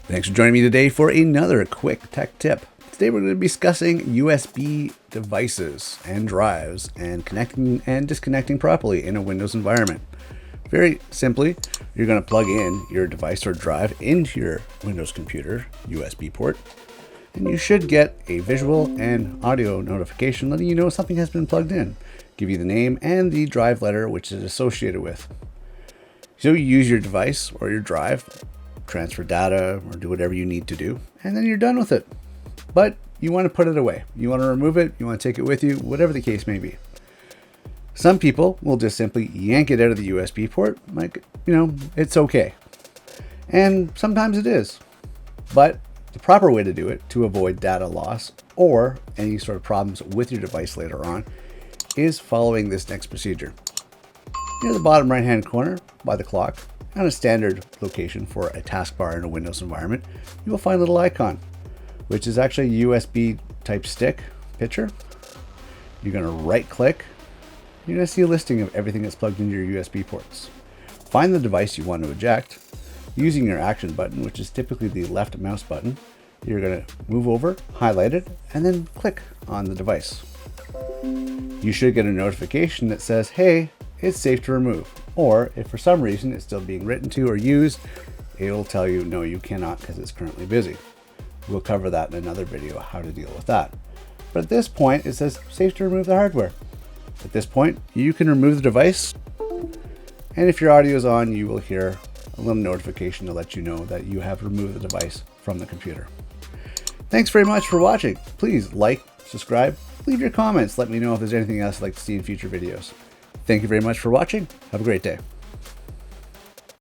Thanks for joining me today for another quick tech tip. Today we're going to be discussing USB devices and drives and connecting and disconnecting properly in a Windows environment. Very simply, you're going to plug in your device or drive into your Windows computer USB port, and you should get a visual and audio notification letting you know something has been plugged in. Give you the name and the drive letter which is associated with. So you use your device or your drive, transfer data, or do whatever you need to do, and then you're done with it. But you want to put it away. You want to remove it, you want to take it with you, whatever the case may be. Some people will just simply yank it out of the USB port, like, it's okay. And sometimes it is. But the proper way to do it, to avoid data loss or any sort of problems with your device later on, is following this next procedure. Near the bottom right hand corner by the clock, on a standard location for a taskbar in a Windows environment, you will find a little icon, which is actually a USB type stick picture. You're going to right click. You're going to see a listing of everything that's plugged into your USB ports. Find the device you want to eject. Using your action button, which is typically the left mouse button, you're going to move over, highlight it, and then click on the device. You should get a notification that says, hey, it's safe to remove. Or if for some reason it's still being written to or used, it'll tell you, no, you cannot because it's currently busy. We'll cover that in another video, how to deal with that. But at this point, it says safe to remove the hardware. At this point, you can remove the device. And if your audio is on, you will hear a little notification to let you know that you have removed the device from the computer. Thanks very much for watching. Please like, subscribe, leave your comments. Let me know if there's anything else you'd like to see in future videos. Thank you very much for watching. Have a great day.